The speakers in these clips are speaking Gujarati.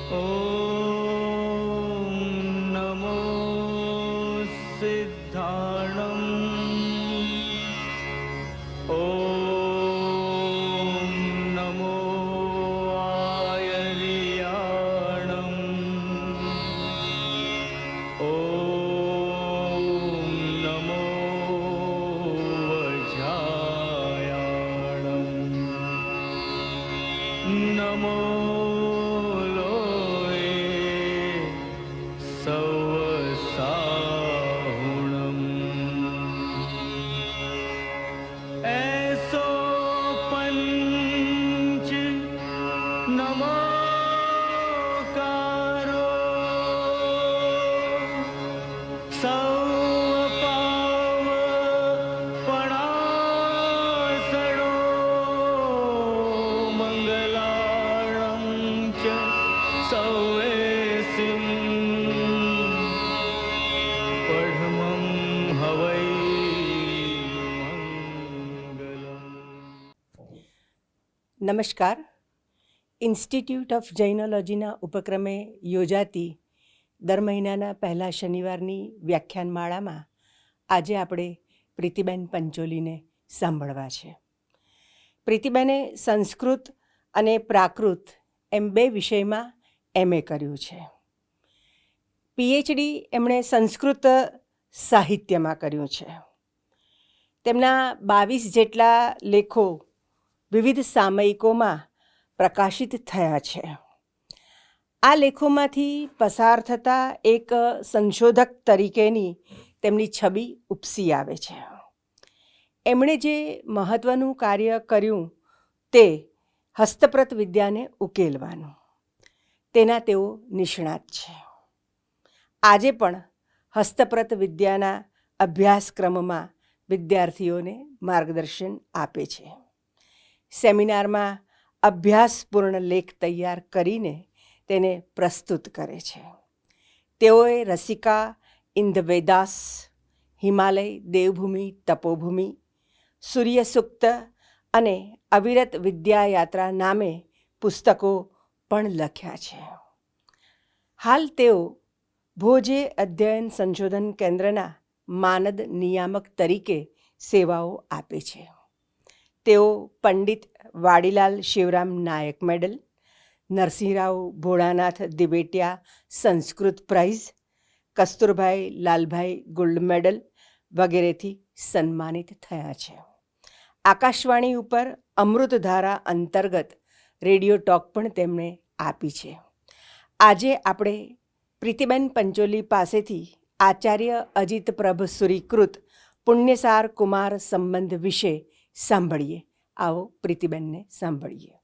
ॐ नमो सिद्धाणम् ॐ नमो आयर्याणम् ॐ नमो वज्रायाणम् नमो ऐसो पंच नमोकारो सौपाव पणासणो मंगलाणं च सौवेसिं पढमं हवै નમસ્કાર. ઇન્સ્ટિટ્યૂટ ઓફ જૈનોલોજીના ઉપક્રમે યોજાતી દર મહિનાના પહેલા શનિવારની વ્યાખ્યાનમાળામાં આજે આપણે પ્રીતિબેન પંચોલીને સાંભળવા છે. પ્રીતિબેને સંસ્કૃત અને પ્રાકૃત એમ 2 વિષયમાં MA કર્યું છે. PhD એમણે સંસ્કૃત સાહિત્યમાં કર્યું છે. તેમના 22 જેટલા લેખો વિવિધ સામયિકોમાં પ્રકાશિત થયા છે. આ લેખોમાંથી પસાર થતા એક સંશોધક તરીકેની તેમની છબી ઉપસી આવે છે. એમણે જે મહત્ત્વનું કાર્ય કર્યું તે હસ્તપ્રત વિદ્યાને ઉકેલવાનું. તેના તેઓ નિષ્ણાત છે. આજે પણ હસ્તપ્રત વિદ્યાના અભ્યાસક્રમમાં વિદ્યાર્થીઓને માર્ગદર્શન આપે છે. સેમિનારમાં અભ્યાસપૂર્ણ લેખ તૈયાર કરીને તેને પ્રસ્તુત કરે છે. તેઓએ રસિકા ઇન ધ વેદાસ, હિમાલય દેવભૂમિ તપોભૂમિ, સૂર્ય સૂક્ત અને અવિરત વિદ્યાયાત્રા નામે પુસ્તકો પણ લખ્યા છે. હાલ તેઓ ભોજે અધ્યયન સંશોધન કેન્દ્રના માનદ નિયામક તરીકે સેવાઓ આપે છે. તેઓ Pandit Vadilal Shivram Nayak medal, Narsinhrao Bholanath Divetia Sanskrit prize, Kasturbhai Lalbhai gold medal વગેરેથી સન્માનિત થયા છે. આકાશવાણી ઉપર અમૃતધારા અંતર્ગત રેડિયો ટોક પણ તેમણે આપી છે. આજે આપણે પ્રીતિબેન પંચોલી પાસેથી આચાર્ય અજિત પ્રભ સુરીકૃત પુણ્યસાર કુમાર સંબંધ વિશે સાંભળીએ. આવો પ્રીતિબેનને સાંભળીએ.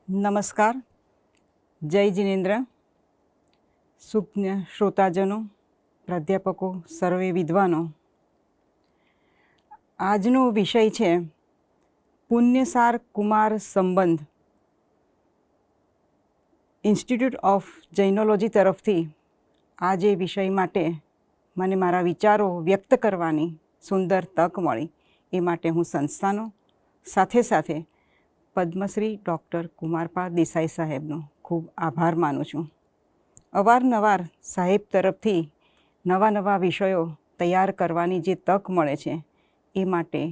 નમસ્કાર. જય જિનેન્દ્ર. સુજ્ઞ શ્રોતાજનો, પ્રાધ્યાપકો, સર્વે વિદ્વાનો. આજનો વિષય છે પુણ્યસાર કુમાર સંબંધ. ઇન્સ્ટિટ્યૂટ ઓફ જૈનોલોજી તરફથી આ જે વિષય માટે મને મારા વિચારો વ્યક્ત કરવાની સુંદર તક મળી એ માટે હું સંસ્થાનો સાથે સાથે પદ્મશ્રી ડૉક્ટર કુમારપાળ દેસાઈ સાહેબનો ખૂબ આભાર માનું છું. અવારનવાર સાહેબ તરફથી નવા નવા વિષયો તૈયાર કરવાની જે તક મળે છે એ માટે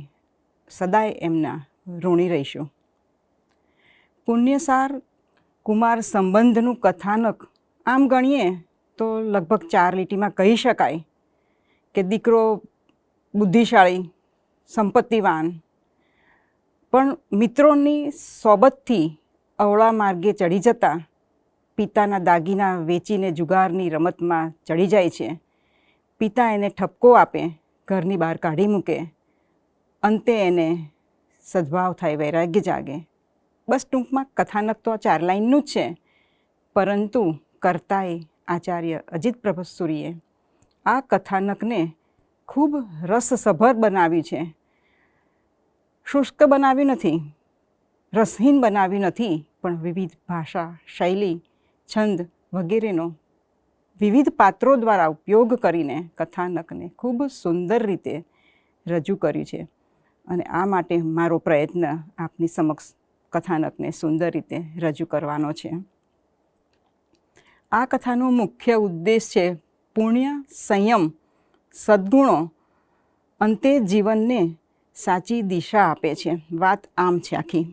સદાય એમના ઋણી રહીશું. પુણ્યસાર કુમાર સંબંધનું કથાનક આમ ગણીએ તો લગભગ 4 લીટીમાં કહી શકાય કે દીકરો બુદ્ધિશાળી, સંપત્તિવાન, પણ મિત્રોની સોબતથી અવળા માર્ગે ચડી જતા પિતાના દાગીના વેચીને જુગારની રમતમાં ચડી જાય છે. પિતા એને ઠપકો આપે, ઘરની બહાર કાઢી મૂકે, અંતે એને સદ્ભાવ થાય, વૈરાગ્ય જાગે. બસ ટૂંકમાં કથાનક તો 4 લાઈનનું જ છે, પરંતુ કર્તાએ આચાર્ય અજિત પ્રભ સુરીએ આ કથાનકને ખૂબ રસસભર બનાવ્યું છે. શુષ્ક બનાવ્યું નથી, રસહીન બનાવ્યું નથી, પણ વિવિધ ભાષા, શૈલી, છંદ વગેરેનો વિવિધ પાત્રો દ્વારા ઉપયોગ કરીને કથાનકને ખૂબ સુંદર રીતે રજૂ કર્યું છે. અને આ માટે મારો પ્રયત્ન આપની સમક્ષ કથાનકને સુંદર રીતે રજૂ કરવાનો છે. આ કથાનો મુખ્ય ઉદ્દેશ છે પુણ્ય, સંયમ, સદ્ગુણો અંતે જીવનને સાચી દિશા આપે છે. વાત આમ છે આખી.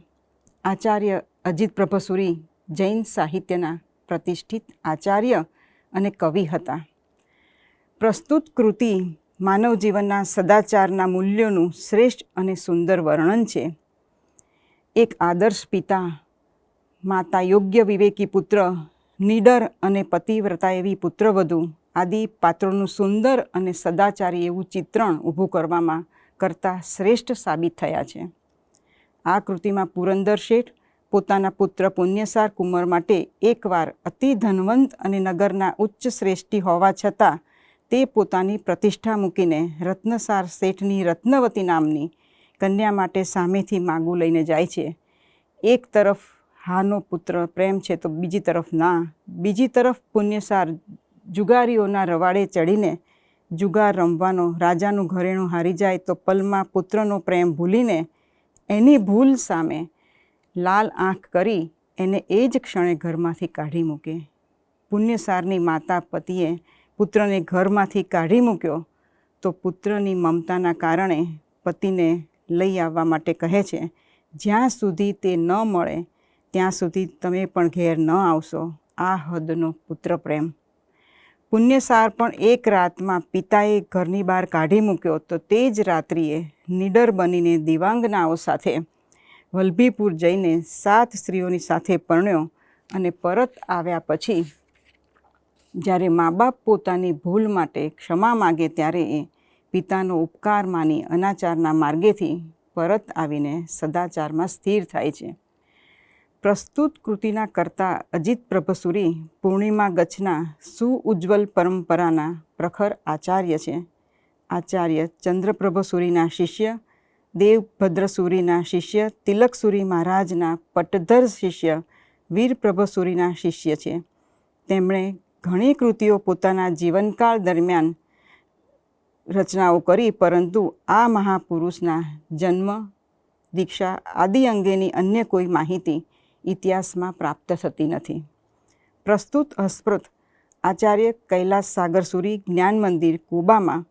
આચાર્ય અજીત પ્રભસુરી જૈન સાહિત્યના પ્રતિષ્ઠિત આચાર્ય અને કવિ હતા. પ્રસ્તુત કૃતિ માનવ જીવનના સદાચારના મૂલ્યોનું શ્રેષ્ઠ અને સુંદર વર્ણન છે. એક આદર્શ પિતા, માતા યોગ્ય વિવેકી પુત્ર, નીડર અને પતિવ્રતા એવી પુત્રવધુ આદિ પાત્રોનું સુંદર અને સદાચારી એવું ચિત્રણ ઊભું કરતાં શ્રેષ્ઠ સાબિત થયા છે. આ કૃતિમાં પુરંદર શેઠ પોતાના પુત્ર પુણ્યસાર કુંવર માટે એકવાર અતિ ધનવંત અને નગરના ઉચ્ચ શ્રેષ્ઠી હોવા છતાં તે પોતાની પ્રતિષ્ઠા મૂકીને રત્નસાર શેઠની રત્નવતી નામની કન્યા માટે સામેથી માગું લઈને જાય છે. એક તરફ હાનો પુત્ર પ્રેમ છે તો બીજી તરફ ના. બીજી તરફ પુણ્યસાર જુગારીઓના રવાડે ચડીને જુગાર રમવાનો, રાજાનું ઘરેણું હારી જાય તો પલમાં પુત્રનો પ્રેમ ભૂલીને એની ભૂલ સામે લાલ આંખ કરી એને એ જ ક્ષણે ઘરમાંથી કાઢી મૂકે. પુણ્યસારની માતા પતિએ પુત્રને ઘરમાંથી કાઢી મૂક્યો તો પુત્રની મમતાના કારણે પતિને લઈ આવવા માટે કહે છે, જ્યાં સુધી તે ન મળે ત્યાં સુધી તમે પણ ઘેર ન આવશો. આ હદનો પુત્ર પ્રેમ. પુણ્યસાર પણ એક રાતમાં પિતાએ ઘરની બહાર કાઢી મૂક્યો તો તે જ રાત્રિએ નીડર બનીને દિવાંગનાઓ સાથે વલ્લભીપુર જઈને 7 સ્ત્રીઓની સાથે પરણ્યો અને પરત આવ્યા પછી જ્યારે મા બાપ પોતાની ભૂલ માટે ક્ષમા માગે ત્યારે એ પિતાનો ઉપકાર માની અનાચારના માર્ગેથી પરત આવીને સદાચારમાં સ્થિર થાય છે. પ્રસ્તુત કૃતિના કર્તા અજીત પ્રભસુરી પૂર્ણિમા ગચ્છના સુઉજ્જવલ પરંપરાના પ્રખર આચાર્ય છે. આચાર્ય ચંદ્રપ્રભસુરીના શિષ્ય, દેવભદ્રસુરીના શિષ્ય, તિલકસુરી મહારાજના પટ્ટધર શિષ્ય, વીરપ્રભસુરીના શિષ્ય છે. તેમણે ઘણી કૃતિઓ પોતાના જીવનકાળ દરમિયાન રચનાઓ કરી, પરંતુ આ મહાપુરુષના જન્મ, દીક્ષા આદિ અંગેની અન્ય કોઈ માહિતી ઇતિહાસમાં પ્રાપ્ત થતી નથી. પ્રસ્તુત હસ્તપ્રત આચાર્ય કૈલાસ સાગરસુરી જ્ઞાન મંદિર કુબામાં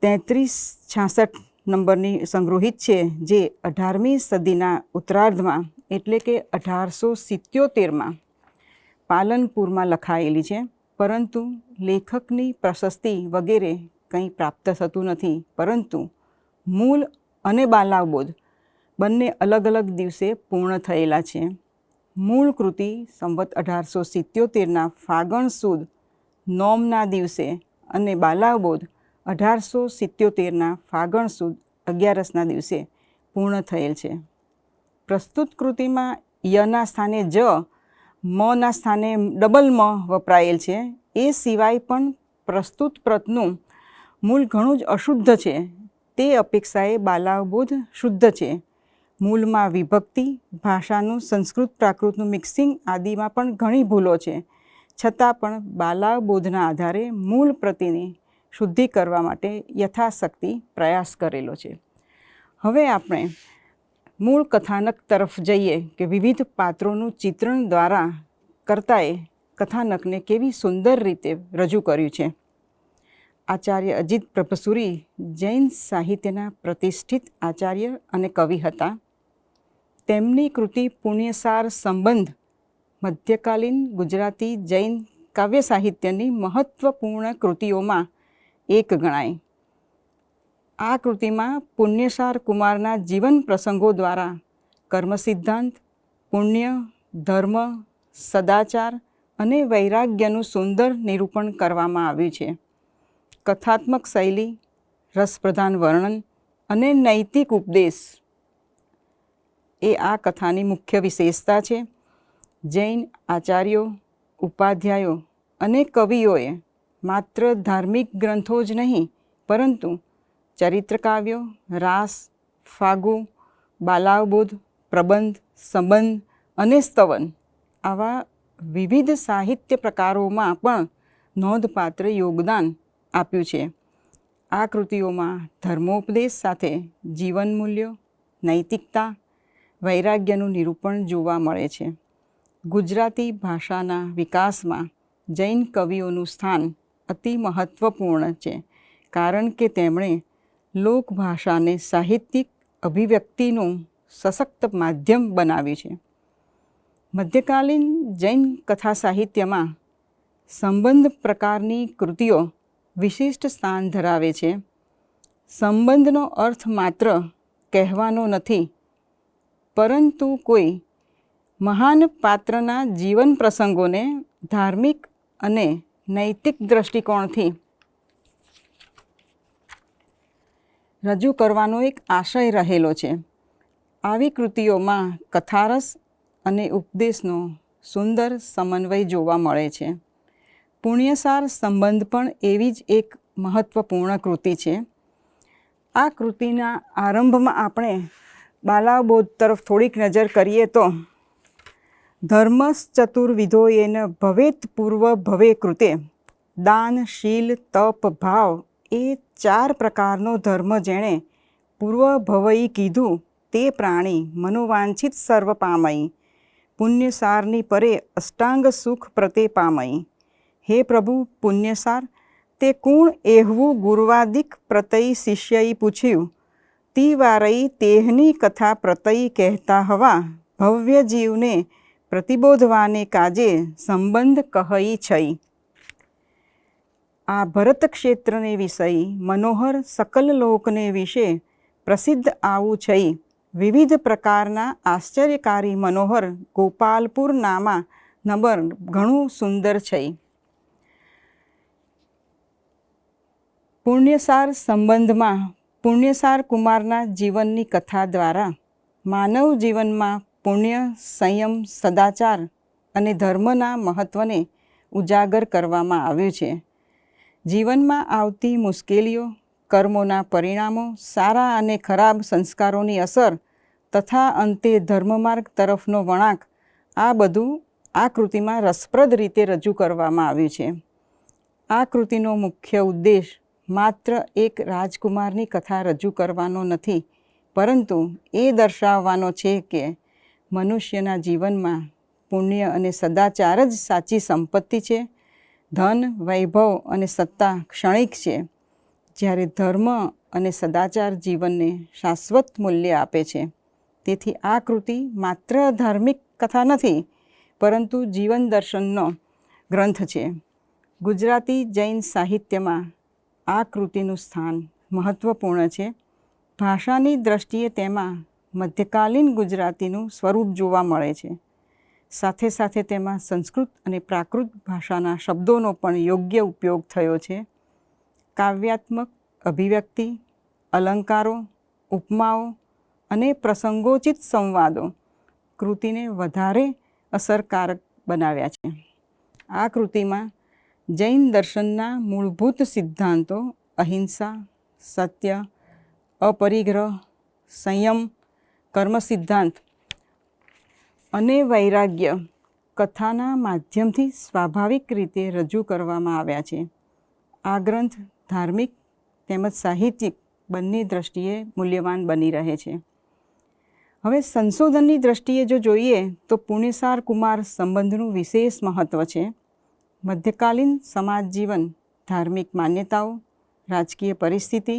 3366 નંબરની સંગ્રહિત છે, જે 18મી સદીના ઉત્તરાર્ધમાં એટલે કે 1877માં પાલનપુરમાં લખાયેલી છે. પરંતુ લેખકની પ્રશસ્તિ વગેરે કંઈ પ્રાપ્ત થતું નથી. પરંતુ મૂળ અને બાલાવબોધ બંને અલગ અલગ દિવસે પૂર્ણ થયેલા છે. મૂળ કૃતિ સંવત 1877ના ફાગણ સુદ નોમના દિવસે અને બાલાવબોધ 1877ના ફાગણ સુદ 11ના દિવસે પૂર્ણ થયેલ છે. પ્રસ્તુત કૃતિમાં યના સ્થાને જ, મના સ્થાને ડબલ મ વપરાયેલ છે. એ સિવાય પણ પ્રસ્તુત પ્રતનું મૂળ ઘણું જ અશુદ્ધ છે. તે અપેક્ષાએ બાલાવબોધ શુદ્ધ છે. મૂળમાં વિભક્તિ, ભાષાનું સંસ્કૃત પ્રાકૃતનું મિક્સિંગ આદિમાં પણ ઘણી ભૂલો છે. છતાં પણ બાલાવબોધના આધારે મૂળ પ્રતિની શુદ્ધિ કરવા માટે યથાશક્તિ પ્રયાસ કરેલો છે. હવે આપણે મૂળ કથાનક તરફ જઈએ કે વિવિધ પાત્રોનું ચિત્રણ દ્વારા કર્તાએ કથાનકને કેવી સુંદર રીતે રજૂ કર્યું છે. આચાર્ય અજીત પ્રભસુરી જૈન સાહિત્યના પ્રતિષ્ઠિત આચાર્ય અને કવિ હતા. તેમની કૃતિ પુણ્યસાર સંબંધ મધ્યકાલીન ગુજરાતી જૈન કાવ્ય સાહિત્યની મહત્ત્વપૂર્ણ કૃતિઓમાં એક ગણાય. આ કૃતિમાં પુણ્યસાર કુમારના જીવન પ્રસંગો દ્વારા કર્મ સિદ્ધાંત, પુણ્ય, ધર્મ, સદાચાર અને વૈરાગ્યનું સુંદર નિરૂપણ કરવામાં આવ્યું છે. કથાત્મક શૈલી, રસપ્રધાન વર્ણન અને નૈતિક ઉપદેશ એ આ કથાની મુખ્ય વિશેષતા છે. જૈન આચાર્યો, ઉપાધ્યાયો અને કવિઓએ માત્ર ધાર્મિક ગ્રંથો જ નહીં, પરંતુ ચરિત્રકાવ્યો, રાસ, ફાગુ, બાલાવબોધ, પ્રબંધ, સંબંધ અને સ્તવન આવા વિવિધ સાહિત્ય પ્રકારોમાં પણ નોંધપાત્ર યોગદાન આપ્યું છે. આ કૃતિઓમાં ધર્મોપદેશ સાથે જીવન મૂલ્યો, નૈતિકતા, વૈરાગ્યનું નિરૂપણ જોવા મળે છે. ગુજરાતી ભાષાના વિકાસમાં જૈન કવિઓનું સ્થાન અતિ મહત્ત્વપૂર્ણ છે, કારણ કે તેમણે લોકભાષાને સાહિત્યિક અભિવ્યક્તિનું સશક્ત માધ્યમ બનાવ્યું છે. મધ્યકાલીન જૈન કથા સાહિત્યમાં સંબંધ પ્રકારની કૃતિઓ વિશિષ્ટ સ્થાન ધરાવે છે. સંબંધનો અર્થ માત્ર કહેવાનો નથી, પરંતુ કોઈ મહાન પાત્રના જીવન પ્રસંગોને ધાર્મિક અને નૈતિક દૃષ્ટિકોણથી રજૂ કરવાનો એક આશય રહેલો છે. આવી કૃતિઓમાં કથારસ અને ઉપદેશનો સુંદર સમન્વય જોવા મળે છે. પુણ્યસાર સંબંધ પણ એવી જ એક મહત્ત્વપૂર્ણ કૃતિ છે. આ કૃતિના આરંભમાં આપણે બાલાબોધ તરફ થોડીક નજર કરીએ તો ધર્મશ્ચતુર્વિધોયેન ભવેત પૂર્વ ભવે કૃતે દાન, શીલ, તપ, ભાવ એ 4 પ્રકારનો ધર્મ જેણે પૂર્વ ભવઈ કીધું તે પ્રાણી મનોવાંછિત સર્વ પામઈ પુણ્યસારની પરે અષ્ટાંગ સુખ પ્રતે પામઈ. હે પ્રભુ પુણ્યસાર, તે કુણ એહવું ગુરુવાદિક પ્રતઈ શિષ્યઈ પૂછ્યું, તી વારઈ તેહની કથા પ્રતઈ કહેતા હવા ભવ્ય જીવને પ્રતિબોધવાને કાજે સંબંધ કહી છઈ. આ ભરત ક્ષેત્રને વિષય મનોહર સકલ લોકને વિશે પ્રસિદ્ધ આવું છઈ. વિવિધ પ્રકારના આશ્ચર્યકારી મનોહર ગોપાલપુર નામા નબર ઘણું સુંદર છઈ. પુણ્યસાર સંબંધમાં પુણ્યસાર કુમારના જીવનની કથા દ્વારા માનવ જીવનમાં પુણ્ય, સંયમ, સદાચાર અને ધર્મના મહત્ત્વને ઉજાગર કરવામાં આવ્યું છે. જીવનમાં આવતી મુશ્કેલીઓ, કર્મોના પરિણામો, સારા અને ખરાબ સંસ્કારોની અસર તથા અંતે ધર્મમાર્ગ તરફનો વળાંક, આ બધું આ કૃતિમાં રસપ્રદ રીતે રજૂ કરવામાં આવ્યું છે. આ કૃતિનો મુખ્ય ઉદ્દેશ માત્ર એક રાજકુમારની કથા રજૂ કરવાનો નથી, પરંતુ એ દર્શાવવાનો છે કે મનુષ્યના જીવનમાં પુણ્ય અને સદાચાર જ સાચી સંપત્તિ છે. ધન, વૈભવ અને સત્તા ક્ષણિક છે, જ્યારે ધર્મ અને સદાચાર જીવનને શાશ્વત મૂલ્ય આપે છે. તેથી આ કૃતિ માત્ર ધાર્મિક કથા નથી, પરંતુ જીવન દર્શનનો ગ્રંથ છે. ગુજરાતી જૈન સાહિત્યમાં આ કૃતિનું સ્થાન મહત્ત્વપૂર્ણ છે. ભાષાની દૃષ્ટિએ તેમાં મધ્યકાલીન ગુજરાતીનું સ્વરૂપ જોવા મળે છે. સાથે સાથે તેમાં સંસ્કૃત અને પ્રાકૃત ભાષાના શબ્દોનો પણ યોગ્ય ઉપયોગ થયો છે. કાવ્યાત્મક અભિવ્યક્તિ, અલંકારો, ઉપમાઓ અને પ્રસંગોચિત સંવાદો કૃતિને વધારે અસરકારક બનાવ્યા છે. આ કૃતિમાં જૈન દર્શનના મૂળભૂત સિદ્ધાંતો અહિંસા, સત્ય, અપરિગ્રહ, સંયમ, કર્મ સિદ્ધાંત અને વૈરાગ્ય કથાના માધ્યમથી સ્વાભાવિક રીતે રજૂ કરવામાં આવ્યા છે. આ ગ્રંથ ધાર્મિક તેમજ સાહિત્યિક બંને દૃષ્ટિએ મૂલ્યવાન બની રહે છે. હવે સંશોધનની દૃષ્ટિએ જો જોઈએ તો પુણ્યસાર કુમાર સંબંધનું વિશેષ મહત્ત્વ છે. મધ્યકાલીન સમાજ જીવન, ધાર્મિક માન્યતાઓ, રાજકીય પરિસ્થિતિ,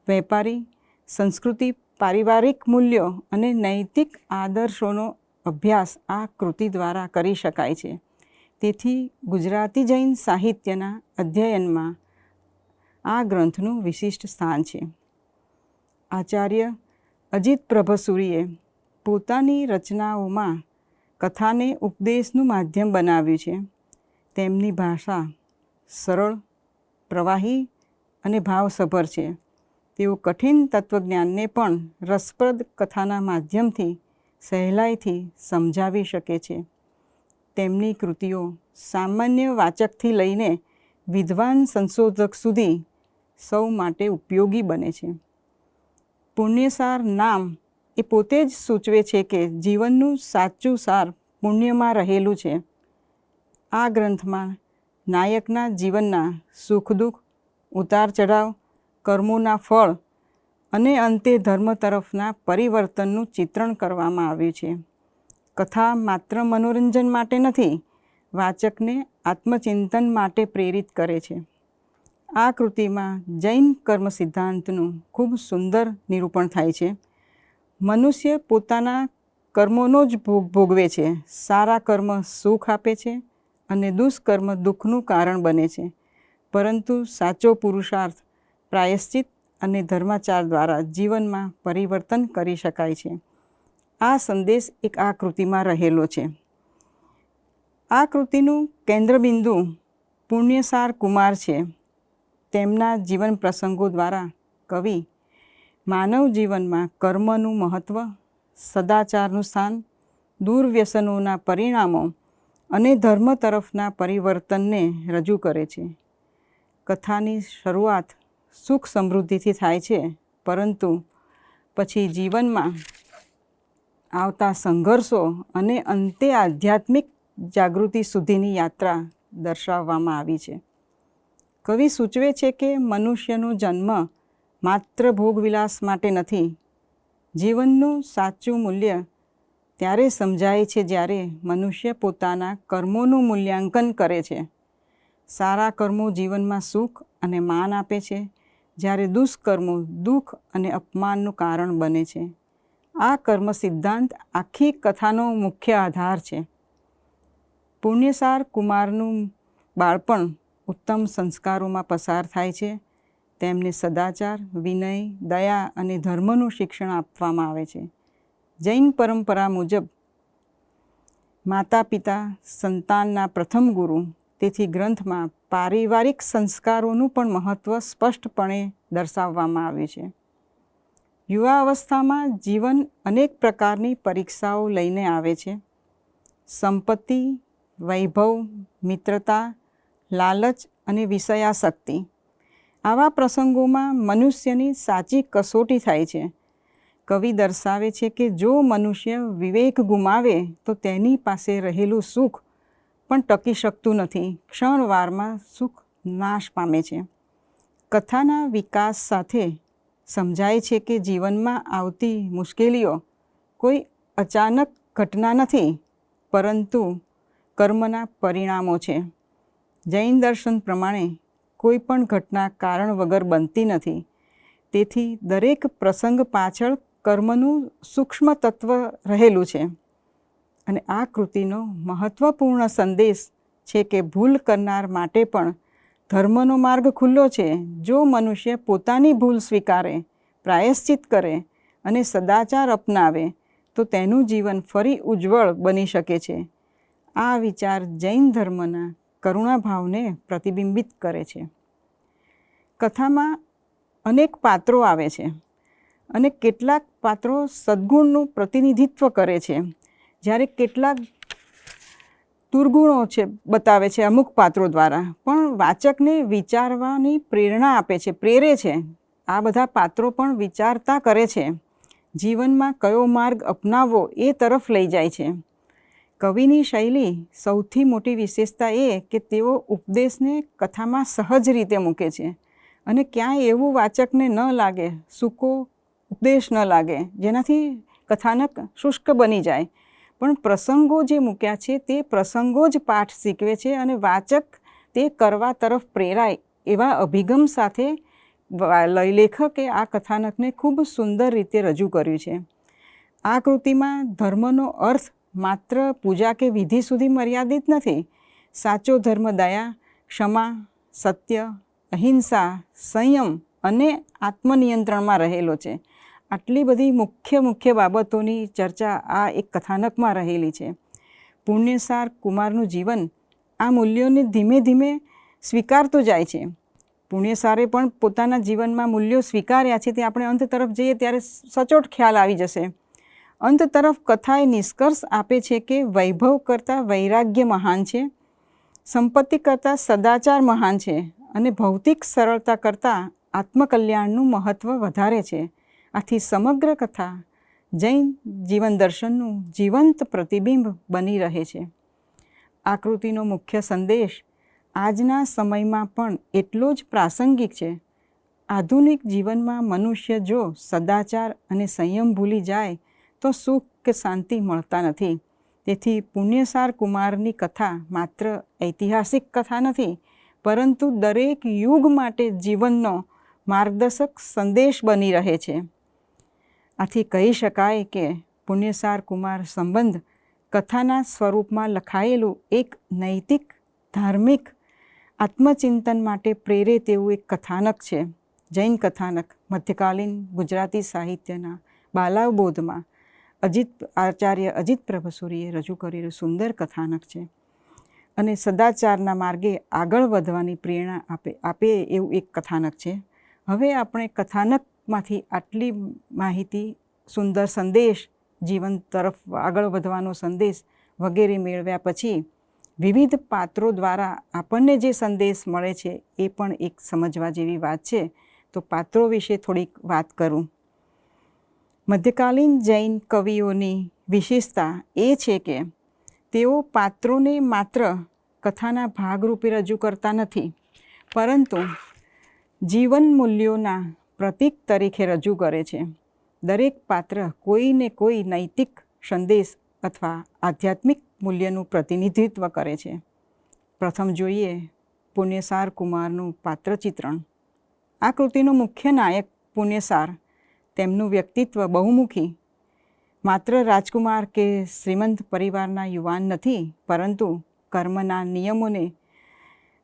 વેપારી સંસ્કૃતિ, પારિવારિક મૂલ્યો અને નૈતિક આદર્શોનો અભ્યાસ આ કૃતિ દ્વારા કરી શકાય છે. તેથી ગુજરાતી જૈન સાહિત્યના અધ્યયનમાં આ ગ્રંથનું વિશિષ્ટ સ્થાન છે. આચાર્ય અજીત પ્રભસુરીએ પોતાની રચનાઓમાં કથાને ઉપદેશનું માધ્યમ બનાવ્યું છે. તેમની ભાષા સરળ, પ્રવાહી અને ભાવસભર છે. તેઓ કઠિન તત્વજ્ઞાનને પણ રસપ્રદ કથાના માધ્યમથી સહેલાઈથી સમજાવી શકે છે. તેમની કૃતિઓ સામાન્ય વાચકથી લઈને વિદ્વાન સંશોધક સુધી સૌ માટે ઉપયોગી બને છે. પુણ્યસાર નામ એ પોતે જ સૂચવે છે કે જીવનનું સાચું સાર પુણ્યમાં રહેલું છે. આ ગ્રંથમાં નાયકના જીવનના સુખ દુઃખ, ઉતાર ચઢાવ, કર્મોના ફળ અને અંતે ધર્મ તરફના પરિવર્તનનું ચિત્રણ કરવામાં આવ્યું છે. કથા માત્ર મનોરંજન માટે નથી, વાચકને આત્મચિંતન માટે પ્રેરિત કરે છે. આ કૃતિમાં જૈન કર્મ સિદ્ધાંતનું ખૂબ સુંદર નિરૂપણ થાય છે. મનુષ્ય પોતાના કર્મોનો જ ભોગ ભોગવે છે. સારા કર્મ સુખ આપે છે અને દુષ્કર્મ દુઃખનું કારણ બને છે, પરંતુ સાચો પુરુષાર્થ, પ્રાયશ્ચિત અને ધર્માચાર દ્વારા જીવનમાં પરિવર્તન કરી શકાય છે. આ સંદેશ એક આ કૃતિમાં રહેલો છે. આ કૃતિનું કેન્દ્રબિંદુ પુણ્યસાર કુમાર છે. તેમના જીવન પ્રસંગો દ્વારા કવિ માનવ જીવનમાં કર્મનું મહત્ત્વ, સદાચારનું સ્થાન, દુર્વ્યસનોના પરિણામો અને ધર્મ તરફના પરિવર્તનને રજૂ કરે છે. કથાની શરૂઆત સુખ સમૃદ્ધિથી થાય છે, પરંતુ પછી જીવનમાં આવતા સંઘર્ષો અને અંતે આધ્યાત્મિક જાગૃતિ સુધીની યાત્રા દર્શાવવામાં આવી છે. કવિ સૂચવે છે કે મનુષ્યનો જન્મ માત્ર ભોગવિલાસ માટે નથી. જીવનનું સાચું મૂલ્ય ત્યારે સમજાય છે જ્યારે મનુષ્ય પોતાના કર્મોનું મૂલ્યાંકન કરે છે. સારા કર્મો જીવનમાં સુખ અને માન આપે છે, જ્યારે દુષ્કર્મો દુઃખ અને અપમાનનું કારણ બને છે. આ કર્મ સિદ્ધાંત આખી કથાનો મુખ્ય આધાર છે. પુણ્યસાર કુમારનું બાળપણ ઉત્તમ સંસ્કારોમાં પસાર થાય છે. તેમને સદાચાર, વિનય, દયા અને ધર્મનું શિક્ષણ આપવામાં આવે છે. જૈન પરંપરા મુજબ માતા પિતા સંતાનના પ્રથમ ગુરુ, તેથી ગ્રંથમાં પારિવારિક સંસ્કારોનું પણ મહત્ત્વ સ્પષ્ટપણે દર્શાવવામાં આવ્યું છે. યુવા અવસ્થામાં જીવન અનેક પ્રકારની પરીક્ષાઓ લઈને આવે છે. સંપત્તિ, વૈભવ, મિત્રતા, લાલચ અને વિષયાસક્તિ. આવા પ્રસંગોમાં મનુષ્યની સાચી કસોટી થાય છે. કવિ દર્શાવે છે કે જો મનુષ્ય વિવેક ગુમાવે તો તેની પાસે રહેલું સુખ પણ ટકી શકતું નથી. ક્ષણવારમાં સુખ નાશ પામે છે. કથાના વિકાસ સાથે સમજાય છે કે જીવનમાં આવતી મુશ્કેલીઓ કોઈ અચાનક ઘટના નથી, પરંતુ કર્મના પરિણામો છે. જૈન દર્શન પ્રમાણે કોઈ પણ ઘટના કારણ વગર બનતી નથી. તેથી દરેક પ્રસંગ પાછળ કર્મનું સૂક્ષ્મ તત્વ રહેલું છે. અને આ કૃતિનો મહત્ત્વપૂર્ણ સંદેશ છે કે ભૂલ કરનાર માટે પણ ધર્મનો માર્ગ ખુલ્લો છે. જો મનુષ્ય પોતાની ભૂલ સ્વીકારે, પ્રાયશ્ચિત કરે અને સદાચાર અપનાવે તો તેનું જીવન ફરી ઉજ્જવળ બની શકે છે. આ વિચાર જૈન ધર્મના કરુણાભાવને પ્રતિબિંબિત કરે છે. કથામાં અનેક પાત્રો આવે છે અને કેટલાક પાત્રો સદ્ગુણનું પ્રતિનિધિત્વ કરે છે, જ્યારે કેટલાક દુર્ગુણો છે બતાવે છે અમુક પાત્રો દ્વારા, પણ વાચકને વિચારવાની પ્રેરણા આપે છે, પ્રેરે છે. આ બધા પાત્રો પણ વિચારતા કરે છે. જીવનમાં કયો માર્ગ અપનાવવો એ તરફ લઈ જાય છે. કવિની શૈલી સૌથી મોટી વિશેષતા એ કે તેઓ ઉપદેશને કથામાં સહજ રીતે મૂકે છે અને ક્યાંય એવું વાચકને ન લાગે, સૂકો ઉપદેશ ન લાગે, જેનાથી કથાનક શુષ્ક બની જાય. પણ પ્રસંગો જે મૂક્યા છે તે પ્રસંગો જ પાઠ શીખવે છે અને વાચક તે કરવા તરફ પ્રેરાય એવા અભિગમ સાથે લેખકે આ કથાનકને ખૂબ સુંદર રીતે રજૂ કર્યું છે. આ કૃતિમાં ધર્મનો અર્થ માત્ર પૂજા કે વિધિ સુધી મર્યાદિત નથી. સાચો ધર્મ દયા, ક્ષમા, સત્ય, અહિંસા, સંયમ અને આત્મનિયંત્રણમાં રહેલો છે. આટલી બધી મુખ્ય બાબતોની ચર્ચા આ એક કથાનકમાં રહેલી છે. પુણ્યસાર કુમારનું જીવન આ મૂલ્યોને ધીમે ધીમે સ્વીકારતું જાય છે. પુણ્યસારે પણ પોતાના જીવનમાં મૂલ્યો સ્વીકાર્યા છે. તે આપણે અંત તરફ જઈએ ત્યારે સચોટ ખ્યાલ આવી જશે. અંત તરફ કથાએ નિષ્કર્ષ આપે છે કે વૈભવ કરતાં વૈરાગ્ય મહાન છે, સંપત્તિ કરતાં સદાચાર મહાન છે અને ભૌતિક સરળતા કરતાં આત્મકલ્યાણનું મહત્ત્વ વધારે છે. આથી સમગ્ર કથા જૈન જીવન દર્શનનું જીવંત પ્રતિબિંબ બની રહે છે. આ કૃતિનો મુખ્ય સંદેશ આજના સમયમાં પણ એટલો જ પ્રાસંગિક છે. આધુનિક જીવનમાં મનુષ્ય જો સદાચાર અને સંયમ ભૂલી જાય તો સુખ કે શાંતિ મળતા નથી. તેથી પુણ્યસાર કુમારની કથા માત્ર ઐતિહાસિક કથા નથી, પરંતુ દરેક યુગ માટે જીવનનો માર્ગદર્શક સંદેશ બની રહે છે. આથી કહી શકાય કે પુણ્યસાર કુમાર સંબંધ કથાના સ્વરૂપમાં લખાયેલું એક નૈતિક, ધાર્મિક, આત્મચિંતન માટે પ્રેરે તેવું એક કથાનક છે. જૈન કથાનક મધ્યકાલીન ગુજરાતી સાહિત્યના બાલાવબોધમાં આચાર્ય અજીત પ્રભસુરીએ રજૂ કરેલું સુંદર કથાનક છે અને સદાચારના માર્ગે આગળ વધવાની પ્રેરણા આપે એવું એક કથાનક છે. હવે આપણે કથાનકમાંથી આટલી માહિતી, સુંદર સંદેશ, જીવન તરફ આગળ વધવાનો સંદેશ વગેરે મેળવ્યા પછી વિવિધ પાત્રો દ્વારા આપણને જે સંદેશ મળે છે એ પણ એક સમજવા જેવી વાત છે. તો પાત્રો વિશે થોડીક વાત કરું. મધ્યકાલીન જૈન કવિઓની વિશેષતા એ છે કે તેઓ પાત્રોને માત્ર કથાના ભાગરૂપે રજૂ કરતા નથી, પરંતુ જીવન મૂલ્યોના પ્રતીક તરીકે રજૂ કરે છે. દરેક પાત્ર કોઈને કોઈ નૈતિક સંદેશ અથવા આધ્યાત્મિક મૂલ્યનું પ્રતિનિધિત્વ કરે છે. પ્રથમ જોઈએ પુણ્યસાર કુમારનું પાત્ર ચિત્રણ. આ કૃતિનો મુખ્ય નાયક પુણ્યસાર. તેમનું વ્યક્તિત્વ બહુમુખી. માત્ર રાજકુમાર કે શ્રીમંત પરિવારના યુવાન નથી, પરંતુ કર્મના નિયમોને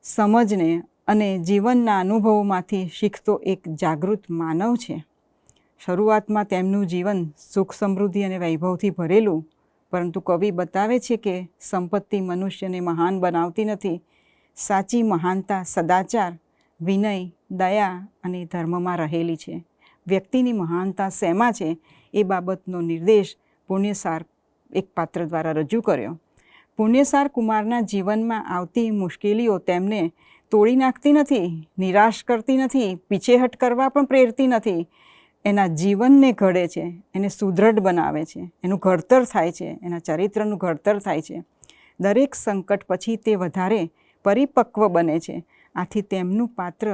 સમજને અને જીવનના અનુભવોમાંથી શીખતો એક જાગૃત માનવ છે. શરૂઆતમાં તેમનું જીવન સુખ, સમૃદ્ધિ અને વૈભવથી ભરેલું, પરંતુ કવિ બતાવે છે કે સંપત્તિ મનુષ્યને મહાન બનાવતી નથી. સાચી મહાનતા સદાચાર, વિનય, દયા અને ધર્મમાં રહેલી છે. વ્યક્તિની મહાનતા શેમાં છે એ બાબતનો નિર્દેશ પુણ્યસાર એક પાત્ર દ્વારા રજૂ કર્યો. પુણ્યસાર કુમારના જીવનમાં આવતી મુશ્કેલીઓ તેમને તોડી નાખતી નથી, નિરાશ કરતી નથી, પીછેહટ કરવા પણ પ્રેરતી નથી. એના જીવનને ઘડે છે, એને સુદૃઢ બનાવે છે, એનું ઘડતર થાય છે, એના ચરિત્રનું ઘડતર થાય છે. દરેક સંકટ પછી તે વધારે પરિપક્વ બને છે. આથી તેમનું પાત્ર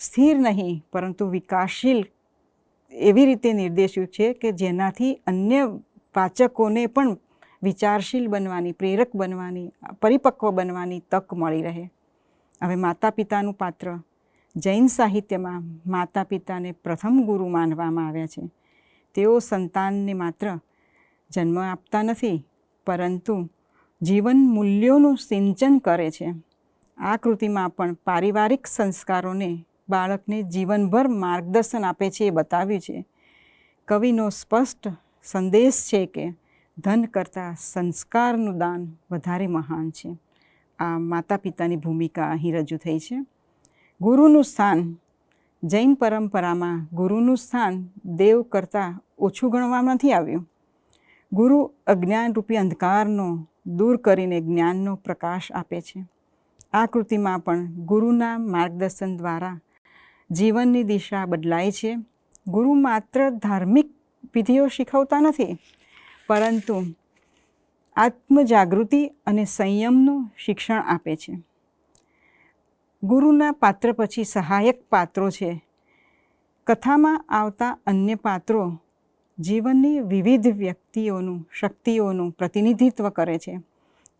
સ્થિર નહીં, પરંતુ વિકાસશીલ એવી રીતે નિર્દેશ્યું છે કે જેનાથી અન્ય વાચકોને પણ વિચારશીલ બનવાની, પ્રેરક બનવાની, પરિપક્વ બનવાની તક મળી રહે. હવે માતા પિતાનું પાત્ર. જૈન સાહિત્યમાં માતા પિતાને પ્રથમ ગુરુ માનવામાં આવ્યા છે. તેઓ સંતાનને માત્ર જન્મ આપતા નથી, પરંતુ જીવન મૂલ્યોનું સિંચન કરે છે. આ કૃતિમાં પણ પારિવારિક સંસ્કારોને બાળકને જીવનભર માર્ગદર્શન આપે છે એ બતાવ્યું છે. કવિનો સ્પષ્ટ સંદેશ છે કે ધન કરતાં સંસ્કારનું દાન વધારે મહાન છે. આ માતા પિતાની ભૂમિકા અહીં રજૂ થઈ છે. ગુરુનું સ્થાન. જૈન પરંપરામાં ગુરુનું સ્થાન દેવ કરતાં ઓછું ગણવામાં નથી આવ્યું. ગુરુ અજ્ઞાનરૂપી અંધકારનો દૂર કરીને જ્ઞાનનો પ્રકાશ આપે છે. આ કૃતિમાં પણ ગુરુના માર્ગદર્શન દ્વારા જીવનની દિશા બદલાય છે. ગુરુ માત્ર ધાર્મિક વિધિઓ શીખવતા નથી, પરંતુ આત્મજાગૃતિ અને સંયમનું શિક્ષણ આપે છે. ગુરુના પાત્ર પછી સહાયક પાત્રો છે. કથામાં આવતા અન્ય પાત્રો જીવનની વિવિધ વ્યક્તિઓનું, શક્તિઓનું પ્રતિનિધિત્વ કરે છે.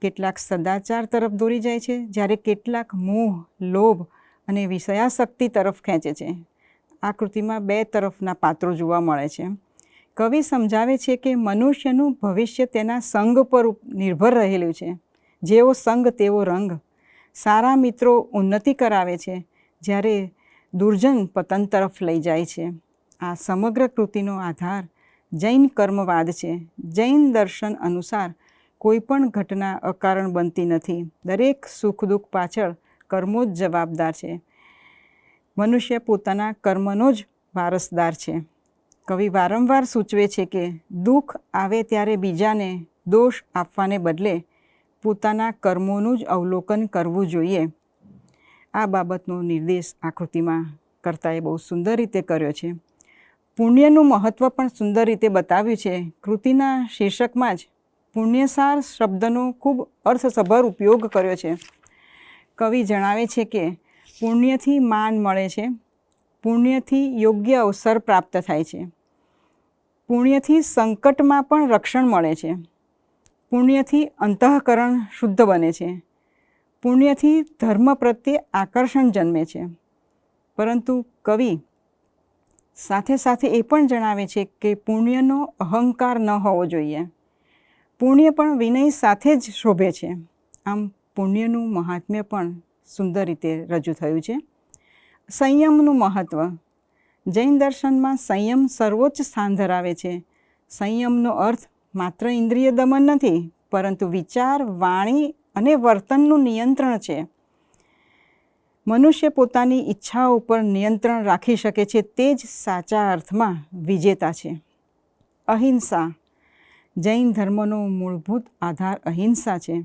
કેટલાક સદાચાર તરફ દોરી જાય છે, જ્યારે કેટલાક મોહ, લોભ અને વિષયાસક્તિ તરફ ખેંચે છે. આ કૃતિમાં બે તરફના પાત્રો જોવા મળે છે. કવિ સમજાવે છે કે મનુષ્યનું ભવિષ્ય તેના સંગ પર નિર્ભર રહેલું છે. જેવો સંગ તેવો રંગ. સારા મિત્રો ઉન્નતિ કરાવે છે, જ્યારે દુર્જન પતન તરફ લઈ જાય છે. આ સમગ્ર કૃતિનો આધાર જૈન કર્મવાદ છે. જૈન દર્શન અનુસાર કોઈ પણ ઘટના અકારણ બનતી નથી. દરેક સુખ દુઃખ પાછળ કર્મો જ જવાબદાર છે. મનુષ્ય પોતાના કર્મનો જ વારસદાર છે. કવિ વારંવાર સૂચવે છે કે દુઃખ આવે ત્યારે બીજાને દોષ આપવાને બદલે પોતાના કર્મોનું જ અવલોકન કરવું જોઈએ. આ બાબતનો નિર્દેશ આ કૃતિમાં કર્તાએ બહુ સુંદર રીતે કર્યો છે. પુણ્યનું મહત્ત્વ પણ સુંદર રીતે બતાવ્યું છે. કૃતિના શીર્ષકમાં જ પુણ્યસાર શબ્દનો ખૂબ અર્થસભર ઉપયોગ કર્યો છે. કવિ જણાવે છે કે પુણ્યથી માન મળે છે, પુણ્યથી યોગ્ય અવસર પ્રાપ્ત થાય છે, પુણ્યથી સંકટમાં પણ રક્ષણ મળે છે, પુણ્યથી અંતઃકરણ શુદ્ધ બને છે. પુણ્યથી ધર્મ પ્રત્યે આકર્ષણ જન્મે છે. પરંતુ કવિ સાથે સાથે એ પણ જણાવે છે કે પુણ્યનો અહંકાર ન હોવો જોઈએ. પુણ્ય પણ વિનય સાથે જ શોભે છે. આમ પુણ્યનું મહાત્મ્ય પણ સુંદર રીતે રજૂ થયું છે. સંયમનું મહત્ત્વ. જૈન દર્શનમાં સંયમ સર્વોચ્ચ સ્થાન ધરાવે છે. સંયમનો અર્થ માત્ર ઇન્દ્રિય દમન નથી, પરંતુ વિચાર, વાણી અને વર્તનનું નિયંત્રણ છે. મનુષ્ય પોતાની ઈચ્છાઓ ઉપર નિયંત્રણ રાખી શકે છે, તે જ સાચા અર્થમાં વિજેતા છે. અહિંસા. જૈન ધર્મનો મૂળભૂત આધાર અહિંસા છે.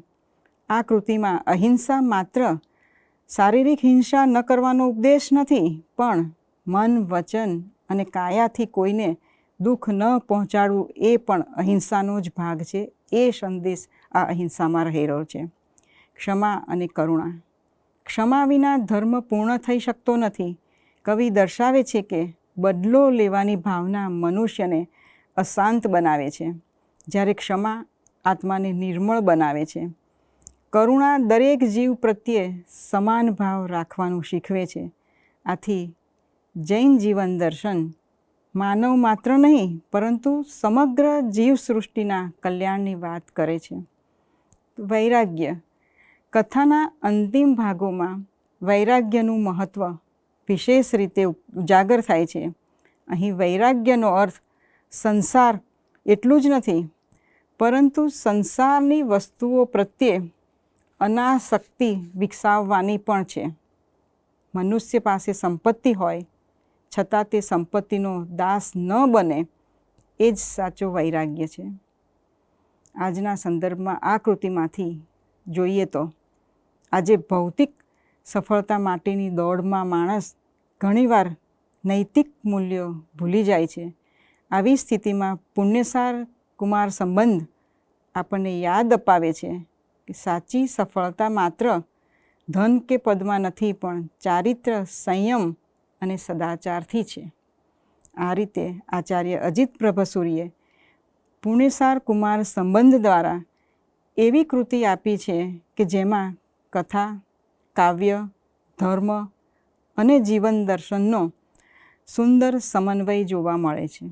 આ કૃતિમાં અહિંસા માત્ર શારીરિક હિંસા ન કરવાનો ઉપદેશ નથી, પણ મન, વચન અને કાયાથી કોઈને દુઃખ ન પહોંચાડવું એ પણ અહિંસાનો જ ભાગ છે. એ સંદેશ આ અહિંસામાં રહેલો છે. ક્ષમા અને કરુણા. ક્ષમા વિના ધર્મ પૂર્ણ થઈ શકતો નથી. કવિ દર્શાવે છે કે બદલો લેવાની ભાવના મનુષ્યને અશાંત બનાવે છે, જ્યારે ક્ષમા આત્માને નિર્મળ બનાવે છે. કરુણા દરેક જીવ પ્રત્યે સમાન ભાવ રાખવાનું શીખવે છે. આથી જૈન જીવન દર્શન માનવ માત્ર નહીં, પરંતુ સમગ્ર જીવસૃષ્ટિના કલ્યાણની વાત કરે છે. વૈરાગ્ય. કથાના અંતિમ ભાગોમાં વૈરાગ્યનું મહત્ત્વ વિશેષ રીતે ઉજાગર થાય છે. અહીં વૈરાગ્યનો અર્થ સંસાર એટલું જ નથી, પરંતુ સંસારની વસ્તુઓ પ્રત્યે અનાસક્તિ વિકસાવવાની પણ છે. મનુષ્ય પાસે સંપત્તિ હોય છતાં તે સંપત્તિનો દાસ ન બને, એ જ સાચો વૈરાગ્ય છે. આજના સંદર્ભમાં આ કૃતિમાંથી જોઈએ તો આજે ભૌતિક સફળતા માટેની દોડમાં માણસ ઘણીવાર નૈતિક મૂલ્યો ભૂલી જાય છે. આવી સ્થિતિમાં પુણ્યસાર કુમાર સંબંધ આપણને યાદ અપાવે છે કે સાચી સફળતા માત્ર ધન કે પદમાં નથી, પણ ચારિત્ર, સંયમ અને સદાચારથી છે. આ રીતે આચાર્ય અજીત પ્રભસુરીએ પુણ્યસાર કુમાર સંબંધ દ્વારા એવી કૃતિ આપી છે કે જેમાં કથા, કાવ્ય, ધર્મ અને જીવન દર્શનનો સુંદર સમન્વય જોવા મળે છે.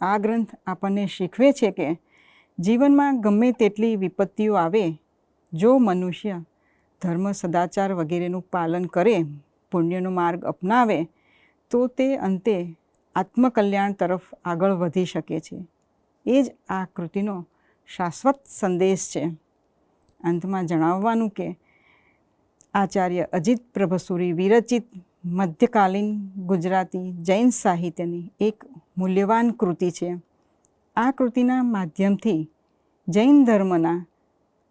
આ ગ્રંથ આપણને શીખવે છે કે જીવનમાં ગમે તેટલી વિપત્તિઓ આવે, જો મનુષ્ય ધર્મ, સદાચાર વગેરેનું પાલન કરે, પુણ્યનો માર્ગ અપનાવે, તો તે અંતે આત્મકલ્યાણ તરફ આગળ વધી શકે છે. એ જ આ કૃતિનો શાશ્વત સંદેશ છે. અંતમાં જણાવવાનું કે આચાર્ય અજીત પ્રભસુરી વિરચિત મધ્યકાલીન ગુજરાતી જૈન સાહિત્યની એક મૂલ્યવાન કૃતિ છે. આ કૃતિના માધ્યમથી જૈન ધર્મના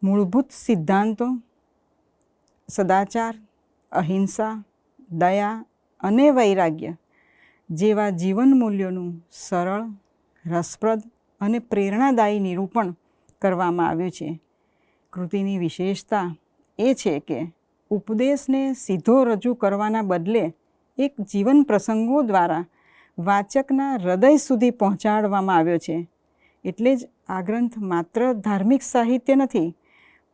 મૂળભૂત સિદ્ધાંતો, સદાચાર, અહિંસા, દયા અને વૈરાગ્ય જેવા જીવન મૂલ્યોનું સરળ, રસપ્રદ અને પ્રેરણાદાયી નિરૂપણ કરવામાં આવ્યું છે. કૃતિની વિશેષતા એ છે કે ઉપદેશને સીધો રજૂ કરવાના બદલે એક જીવન પ્રસંગો દ્વારા વાચકના હૃદય સુધી પહોંચાડવામાં આવ્યો છે. એટલે જ આ ગ્રંથ માત્ર ધાર્મિક સાહિત્ય નથી,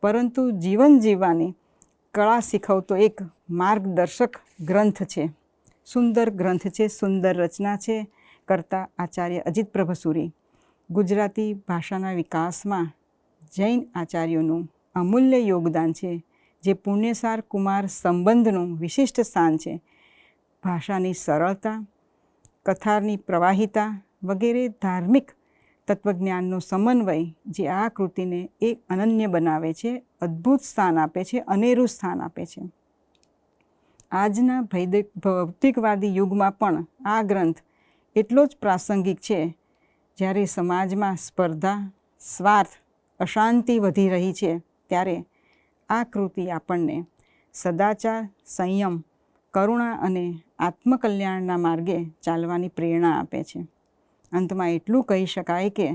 પરંતુ જીવન જીવવાની કળા શીખવતો એક માર્ગદર્શક ગ્રંથ છે. સુંદર ગ્રંથ છે, સુંદર રચના છે કરતા આચાર્ય અજીત પ્રભસુરી ગુજરાતી ભાષાના વિકાસમાં જૈન આચાર્યોનું અમૂલ્ય યોગદાન છે, જે પુણ્યસાર કુમાર સંબંધનું વિશિષ્ટ સ્થાન છે. ભાષાની સરળતા, કથાની પ્રવાહિતા વગેરે ધાર્મિક તત્વજ્ઞાનનો સમન્વય જે આ કૃતિને એક અનન્ય બનાવે છે, અદ્ભુત સ્થાન આપે છે, અનેરું સ્થાન આપે છે. આજના ભૌતિકવાદી યુગમાં પણ આ ગ્રંથ એટલો જ પ્રાસંગિક છે. જ્યારે સમાજમાં સ્પર્ધા, સ્વાર્થ, અશાંતિ વધી રહી છે, ત્યારે આ કૃતિ આપણને સદાચાર, સંયમ, કરુણા અને આત્મકલ્યાણના માર્ગે ચાલવાની પ્રેરણા આપે છે. અંતમાં એટલું કહી શકાય કે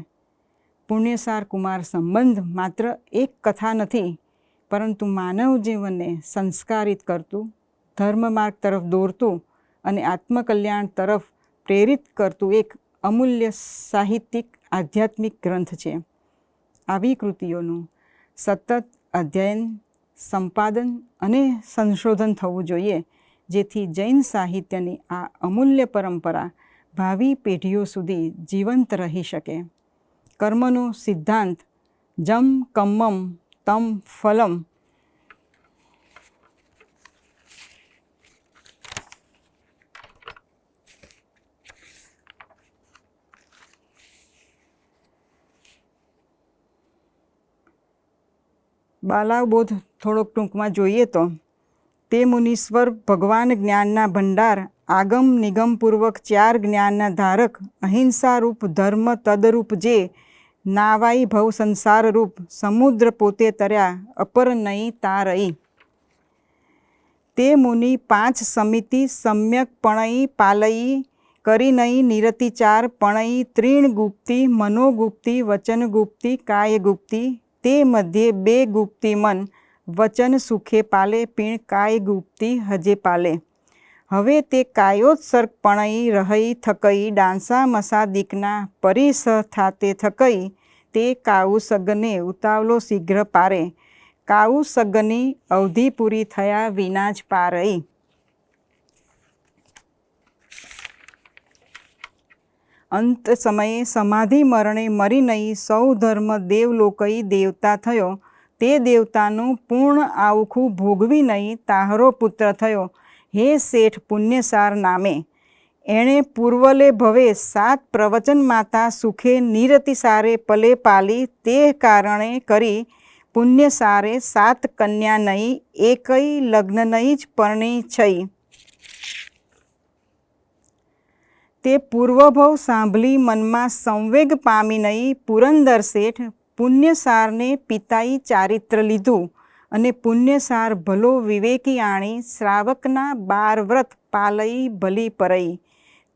પુણ્યસાર કુમાર સંબંધ માત્ર એક કથા નથી, પરંતુ માનવ જીવનને સંસ્કારિત કરતું, ધર્મ માર્ગ તરફ દોરતું અને આત્મકલ્યાણ તરફ પ્રેરિત કરતું એક અમૂલ્ય સાહિત્યિક આધ્યાત્મિક ગ્રંથ છે. આવી કૃતિઓનું સતત અધ્યયન, સંપાદન અને સંશોધન થવું જોઈએ, જેથી જૈન સાહિત્યની આ અમૂલ્ય પરંપરા ભાવિ પેઢીઓ સુધી જીવંત રહી શકે. કર્મનો સિદ્ધાંત જમ કમ્મમ તમ ફલમ બાલાવબોધ થોડોક ટૂંકમાં જોઈએ તો તે મુનીશ્વર ભગવાન જ્ઞાનના ભંડાર, આગમ નિગમપૂર્વક 4 જ્ઞાનના ધારક, અહિંસા રૂપ ધર્મ તદરૂપ જે, નાવાઈ ભવ સંસાર રૂપ, સમુદ્ર પોતે તર્યા અપર નહીં તારઈ. તે મુનિ 5 સમિતિ સમ્યક પણઈ પાલઈ, કરી નહીં નિરતિચાર પણઈ, ત્રીણ ગુપ્તી મનોગુપ્તી વચન ગુપ્તી કાય ગુપ્તી, તે મધ્યે 2 ગુપ્તી મન, વચન સુખે પાલે પીણ કાય ગુપ્તી હજે પાલે. હવે તે કાયોત્સર્ગ પણઈ રહી થકઈ, ડાંસા મસાદિકના પરિસહ થાતે થકઈ, તે કાઉ સગને ઉતાવલો શીઘ્ર પારે, કાઉ સગની અવધિ પૂરી થયા વિના જ પારઈ. અંત સમયે સમાધિ મરણે મરી નહીં, સૌ ધર્મ દેવલોકઈ દેવતા થયો, તે દેવતાનું પૂર્ણ આઉખું ભોગવી નહીં, તાહરો પુત્ર થયો, હે શેઠ પુણ્યસાર નામે. એણે પૂર્વલે ભવે 7 પ્રવચન માતા સુખે નિરતિસારે પલે પાલી, તે કારણે કરી પુણ્યસારે 7 કન્યા નહીં, એકઈ લગ્ન નહીં જ પરણી છઈ. તે પૂર્વભવ સાંભળી મનમાં સંવેગ પામી નહીં, પુરંદર શેઠ પુણ્યસારને પિતાઈ ચારિત્ર લીધું, અને પુણ્યસાર ભલો વિવેકી આણી, શ્રાવકના 12 વ્રત પાલઈ ભલી પરઈ.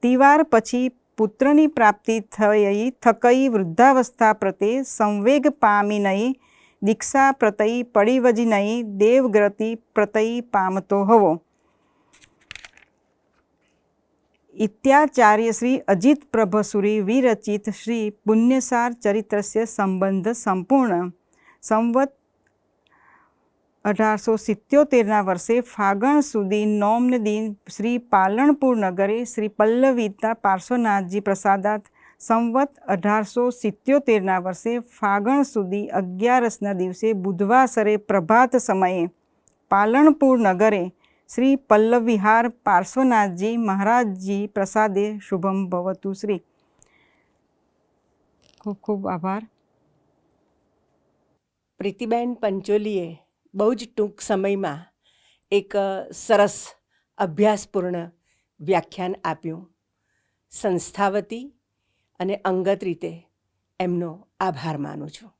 તિવાર પછી પુત્રની પ્રાપ્તિ થઈ થકઈ, વૃદ્ધાવસ્થા પ્રતે સંવેગ પામી નહીં, દીક્ષા પ્રતઈ પડી વજી નહીં, દેવગ્રતિ પ્રતઈ પામતો હવો. ઇત્યાચાર્ય શ્રી અજિત પ્રભસુરી વિરચિત શ્રી પુણ્યસાર ચરિત્રસ્ય સંબંધ સંપૂર્ણ. સંવત 1877ના વર્ષે ફાગણ સુધી નોમને દિન શ્રી પાલણપુર નગરે શ્રી પલ્લવિતા પાર્શ્વનાથજી પ્રસાદાત, સંવત 1877ના વર્ષે ફાગણ સુધી 11ના દિવસે બુધવાસરે પ્રભાત સમયે પાલણપુર નગરે શ્રી પલ્લવિહાર પાર્શ્વનાથજી મહારાજજી પ્રસાદે શુભમ ભવતુ શ્રી. ખૂબ ખૂબ આભાર. પ્રીતિબેન પંચોલીએ બહુ જ ટૂંક સમયમાં એક સરસ અભ્યાસપૂર્ણ વ્યાખ્યાન આપ્યું. સંસ્થા વતી અને અંગત રીતે એમનો આભાર માનું છું.